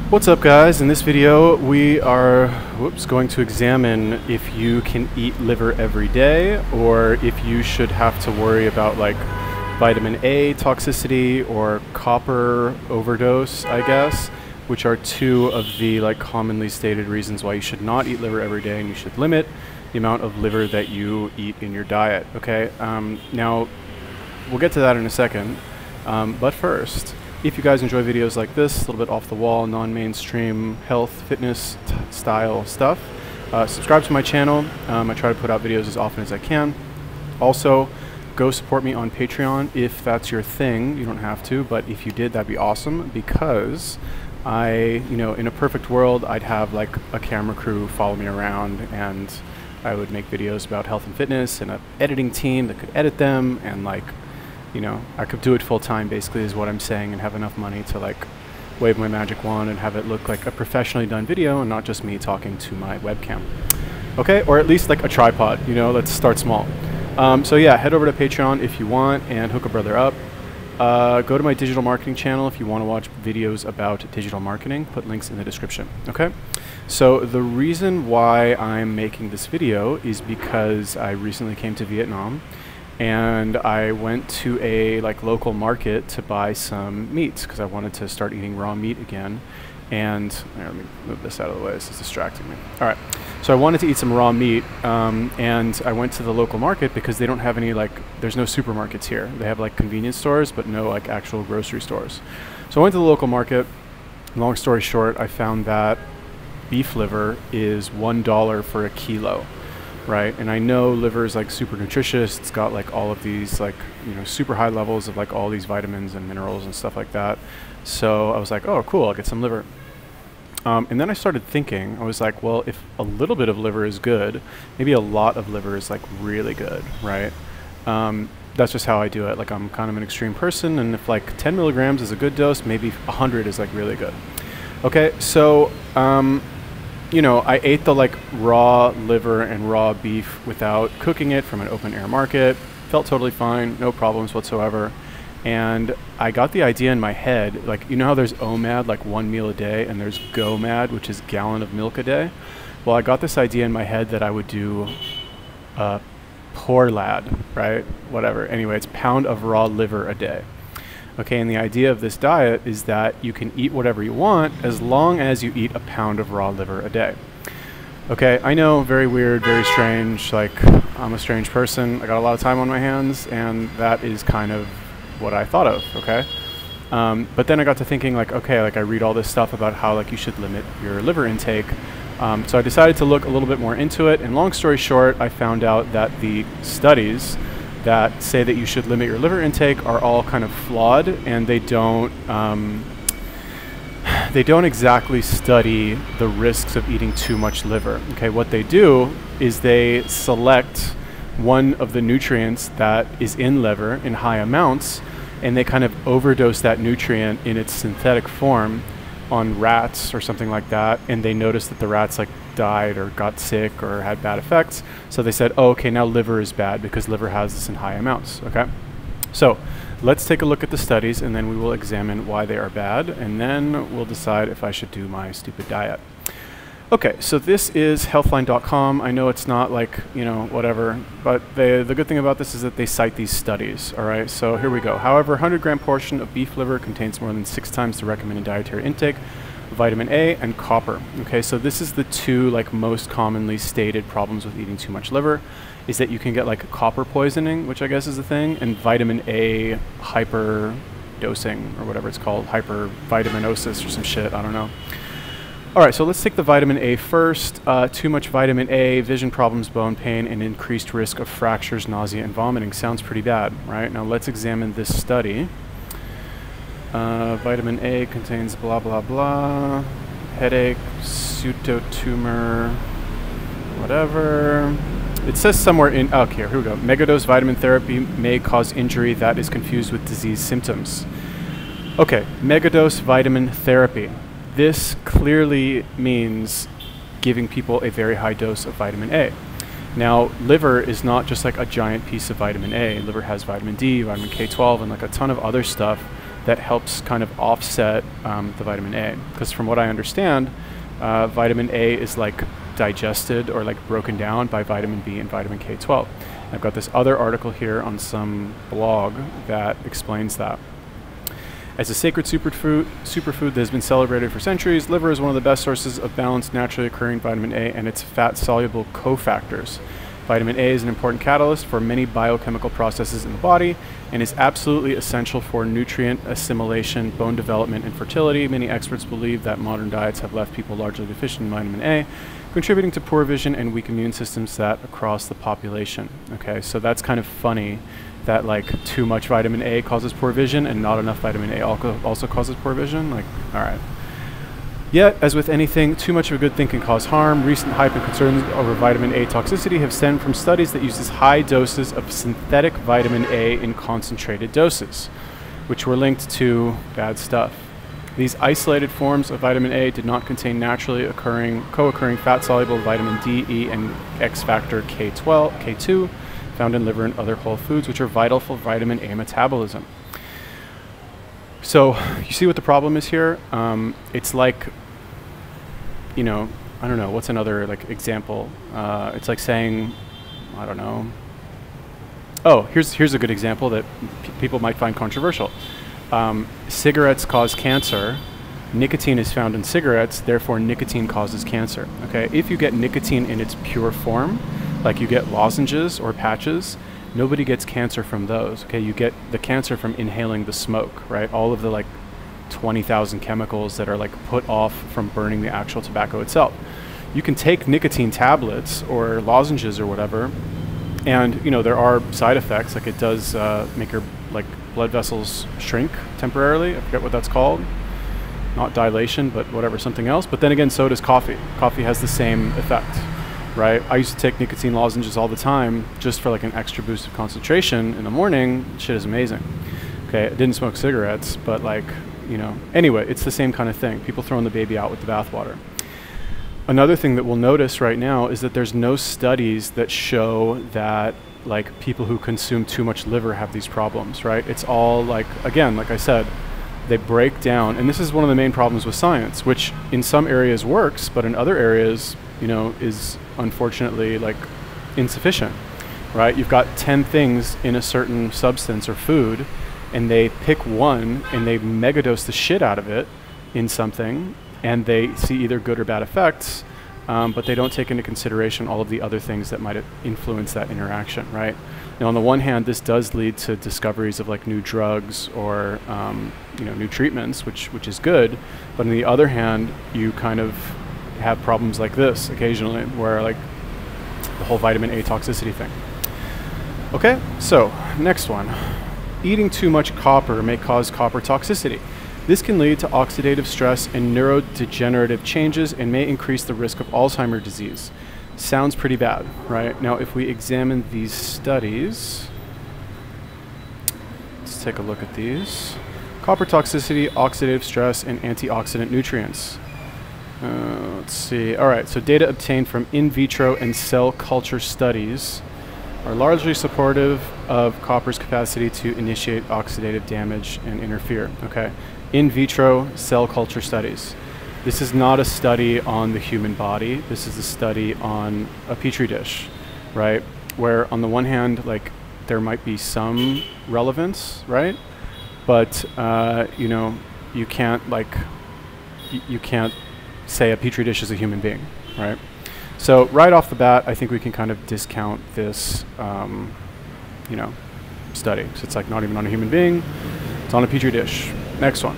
What's up, guys? In this video we are going to examine if you can eat liver every day or if you should have to worry about like vitamin A toxicity or copper overdose, I guess, which are two of the like commonly stated reasons why you should not eat liver every day, and you should limit the amount of liver that you eat in your diet. Okay, now we'll get to that in a second, but first, if you guys enjoy videos like this, a little bit off the wall, non-mainstream health, fitness style stuff, subscribe to my channel. I try to put out videos as often as I can. Also, go support me on Patreon if that's your thing. You don't have to, but if you did, that'd be awesome, because in a perfect world, I'd have like a camera crew follow me around, and I would make videos about health and fitness, and an editing team that could edit them, and like, I could do it full time, basically, is what I'm saying, and have enough money to like wave my magic wand and have it look like a professionally done video and not just me talking to my webcam. Okay, or at least like a tripod, let's start small. So yeah, head over to Patreon if you want and hook a brother up. Go to my digital marketing channel if you want to watch videos about digital marketing. Put links in the description. Okay, so the reason why I'm making this video is because I recently came to Vietnam, and I went to a local market to buy some meats because I wanted to start eating raw meat again. And let me move this out of the way, this is distracting me. All right, so I wanted to eat some raw meat, and I went to the local market because they don't have any there's no supermarkets here. They have convenience stores, but no actual grocery stores. So I went to the local market. Long story short, I found that beef liver is $1 for a kilo. Right, and I know liver is super nutritious. It's got all of these super high levels of all these vitamins and minerals and stuff like that. So I was like, oh cool, I'll get some liver. And then I started thinking, I was like, well, if a little bit of liver is good, maybe a lot of liver is really good, right? That's just how I do it. I'm kind of an extreme person, and if 10 milligrams is a good dose, maybe 100 is really good. Okay, so I ate the raw liver and raw beef without cooking it from an open air market. Felt totally fine, no problems whatsoever. And I got the idea in my head, how there's OMAD, one meal a day, and there's GOMAD, which is gallon of milk a day. Well, I got this idea in my head that I would do poor lad, right? Whatever. Anyway, it's pound of raw liver a day. Okay, and the idea of this diet is that you can eat whatever you want as long as you eat a pound of raw liver a day. Okay, I know, very weird, very strange, I'm a strange person, I got a lot of time on my hands, and that is kind of what I thought of, okay? But then I got to thinking okay, I read all this stuff about how you should limit your liver intake. So I decided to look a little bit more into it, and long story short, I found out that the studies that say that you should limit your liver intake are all kind of flawed, and they don't exactly study the risks of eating too much liver. Okay, what they do is they select one of the nutrients that is in liver in high amounts, and they kind of overdose that nutrient in its synthetic form on rats or something like that, and they noticed that the rats died or got sick or had bad effects. So they said, oh, okay, now liver is bad because liver has this in high amounts. Okay, so let's take a look at the studies, and then we will examine why they are bad, and then we'll decide if I should do my stupid diet. Okay, so this is healthline.com. I know it's not whatever, but the good thing about this is that they cite these studies. All right, so here we go. However, 100-gram portion of beef liver contains more than 6 times the recommended dietary intake of vitamin A and copper. Okay, so this is the two most commonly stated problems with eating too much liver, is that you can get copper poisoning, which I guess is a thing, and vitamin A hyperdosing, or whatever it's called, hypervitaminosis or some shit, I don't know. All right, so let's take the vitamin A first. Too much vitamin A, vision problems, bone pain, and increased risk of fractures, nausea, and vomiting. Sounds pretty bad, right? Now let's examine this study. Vitamin A contains blah, blah, blah. Headache, pseudotumor, whatever. It says somewhere in, okay, here we go. Megadose vitamin therapy may cause injury that is confused with disease symptoms. Okay, megadose vitamin therapy. This clearly means giving people a very high dose of vitamin A. Now, liver is not just a giant piece of vitamin A. Liver has vitamin D, vitamin K12, and a ton of other stuff that helps kind of offset the vitamin A. Because from what I understand, vitamin A is like digested or like broken down by vitamin B and vitamin K12. I've got this other article here on some blog that explains that. As a sacred superfood that has been celebrated for centuries, liver is one of the best sources of balanced, naturally occurring vitamin A and its fat-soluble cofactors. Vitamin A is an important catalyst for many biochemical processes in the body and is absolutely essential for nutrient assimilation, bone development, and fertility. Many experts believe that modern diets have left people largely deficient in vitamin A, contributing to poor vision and weak immune systems that across the population. Okay, so that's kind of funny that like too much vitamin A causes poor vision and not enough vitamin A also causes poor vision. Like, all right. Yet, as with anything, too much of a good thing can cause harm. Recent hype and concerns over vitamin A toxicity have stemmed from studies that uses high doses of synthetic vitamin A in concentrated doses, which were linked to bad stuff. These isolated forms of vitamin A did not contain naturally co-occurring fat-soluble vitamin D, E, and X factor K2, found in liver and other whole foods, which are vital for vitamin A metabolism. So you see what the problem is here? It's like, you know, I don't know, what's another like example? It's like saying, I don't know. Oh, here's a good example that people might find controversial. Cigarettes cause cancer. Nicotine is found in cigarettes, therefore nicotine causes cancer. Okay, if you get nicotine in its pure form, like you get lozenges or patches, nobody gets cancer from those. Okay, you get the cancer from inhaling the smoke, right? All of the like 20,000 chemicals that are like put off from burning the actual tobacco itself. You can take nicotine tablets or lozenges or whatever, and you know there are side effects. Like it does make your like blood vessels shrink temporarily. I forget what that's called. Not dilation, but whatever, something else. But then again, so does coffee. Coffee has the same effect. Right? I used to take nicotine lozenges all the time just for like an extra boost of concentration in the morning. Shit is amazing. Okay, I didn't smoke cigarettes, but like, you know, anyway, it's the same kind of thing. People throwing the baby out with the bathwater. Another thing that we'll notice right now is that there's no studies that show that like people who consume too much liver have these problems, right? It's all like, again, like I said, they break down, and this is one of the main problems with science, which in some areas works, but in other areas, you know, is unfortunately like insufficient, right? You've got 10 things in a certain substance or food, and they pick one and they megadose the shit out of it in something, and they see either good or bad effects, but they don't take into consideration all of the other things that might influence that interaction, right? Now, on the one hand, this does lead to discoveries of like new drugs or you know, new treatments, which is good, but on the other hand, you kind of have problems like this occasionally, where like the whole vitamin A toxicity thing. Okay, so next one. Eating too much copper may cause copper toxicity. This can lead to oxidative stress and neurodegenerative changes and may increase the risk of Alzheimer's disease. Sounds pretty bad, right? Now, if we examine these studies, let's take a look at these. Copper toxicity, oxidative stress, and antioxidant nutrients. Let's see. All right, so data obtained from in vitro and cell culture studies are largely supportive of copper's capacity to initiate oxidative damage and interfere. Okay, in vitro cell culture studies. This is not a study on the human body. This is a study on a petri dish, right? Where on the one hand, like there might be some relevance, right? But you know, you can't like you can't say a petri dish is a human being, right? So right off the bat, I think we can kind of discount this, you know, study. So it's like not even on a human being, it's on a petri dish. Next one.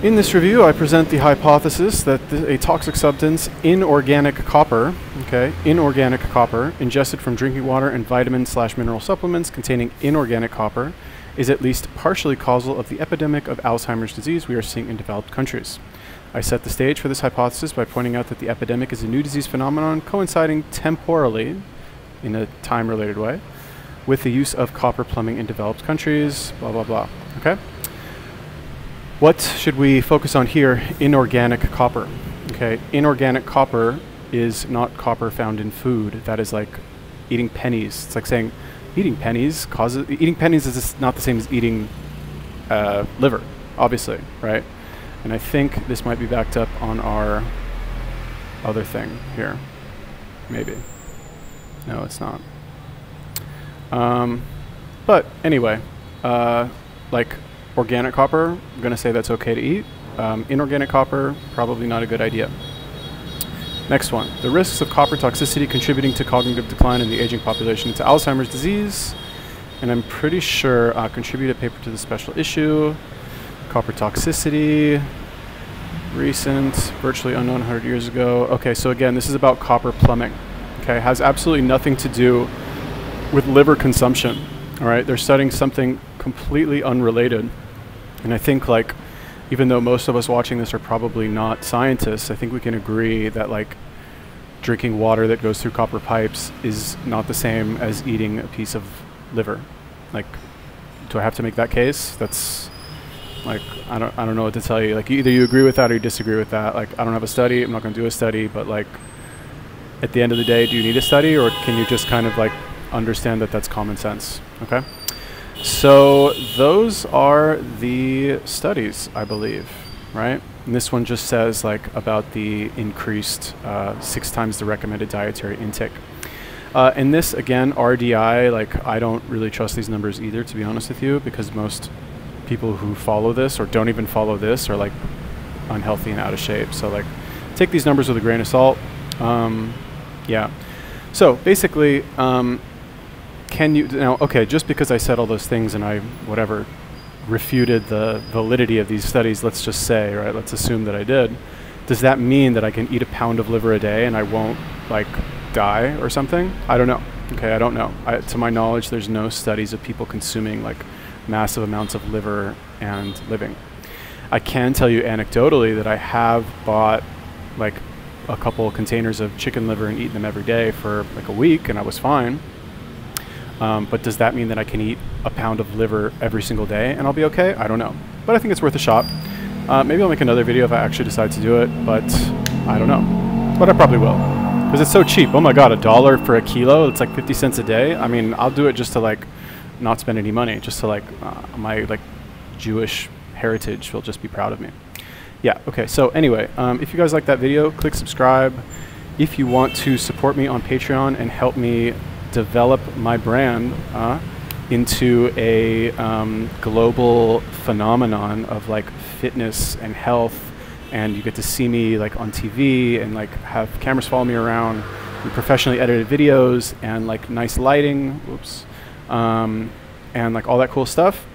In this review, I present the hypothesis that a toxic substance, inorganic copper, okay, inorganic copper, ingested from drinking water and vitamin/mineral supplements containing inorganic copper, is at least partially causal of the epidemic of Alzheimer's disease we are seeing in developed countries. I set the stage for this hypothesis by pointing out that the epidemic is a new disease phenomenon coinciding temporally, in a time-related way, with the use of copper plumbing in developed countries, blah, blah, blah, okay? What should we focus on here? Inorganic copper, okay? Inorganic copper is not copper found in food. That is like eating pennies. It's like saying eating pennies is not the same as eating liver, obviously, right? And I think this might be backed up on our other thing here. Maybe. No, it's not. But anyway, like organic copper, I'm going to say that's okay to eat. Inorganic copper, probably not a good idea. Next one, the risks of copper toxicity contributing to cognitive decline in the aging population into Alzheimer's disease. And I'm pretty sure contributed paper to the special issue. Copper toxicity, recent, virtually unknown 100 years ago. Okay, so again, this is about copper plumbing. Okay, has absolutely nothing to do with liver consumption. All right, they're studying something completely unrelated. And I think like, even though most of us watching this are probably not scientists, I think we can agree that like drinking water that goes through copper pipes is not the same as eating a piece of liver. Like, do I have to make that case? That's like, I don't know what to tell you. Like, either you agree with that or you disagree with that. Like, I don't have a study, I'm not gonna do a study, but like, at the end of the day, do you need a study, or can you just kind of like understand that that's common sense? Okay. So those are the studies, I believe, right? And this one just says like about the increased 6 times the recommended dietary intake. And this, again, RDI, like I don't really trust these numbers either, to be honest with you, because most people who follow this or don't even follow this are like unhealthy and out of shape. So like take these numbers with a grain of salt. Yeah. So basically, can you now, okay, just because I said all those things and I, whatever, refuted the validity of these studies, let's just say, right, let's assume that I did. Does that mean that I can eat a pound of liver a day and I won't like die or something? I don't know. Okay, I don't know. To my knowledge, there's no studies of people consuming like massive amounts of liver and living. I can tell you anecdotally that I have bought like a couple of containers of chicken liver and eaten them every day for like a week and I was fine. But does that mean that I can eat a pound of liver every single day and I'll be okay? I don't know. But I think it's worth a shot. Maybe I'll make another video if I actually decide to do it, but I don't know. But I probably will. Because it's so cheap. Oh my god, $1 for a kilo? It's like 50 cents a day? I mean, I'll do it just to like not spend any money. Just to like my like Jewish heritage will just be proud of me. Yeah, okay. So anyway, if you guys like that video, click subscribe. If you want to support me on Patreon and help me develop my brand into a global phenomenon of like fitness and health, and you get to see me like on TV and like have cameras follow me around and professionally edited videos and like nice lighting, and like all that cool stuff,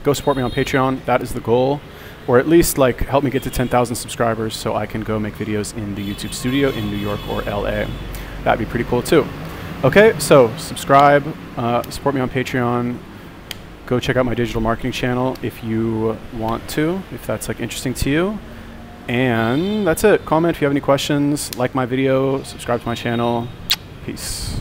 go support me on Patreon. That is the goal, or at least like help me get to 10,000 subscribers so I can go make videos in the YouTube studio in New York or LA. That'd be pretty cool too. Okay, so subscribe, support me on Patreon, go check out my digital marketing channel if you want to, if that's like interesting to you. And that's it. Comment if you have any questions, like my video, subscribe to my channel. Peace.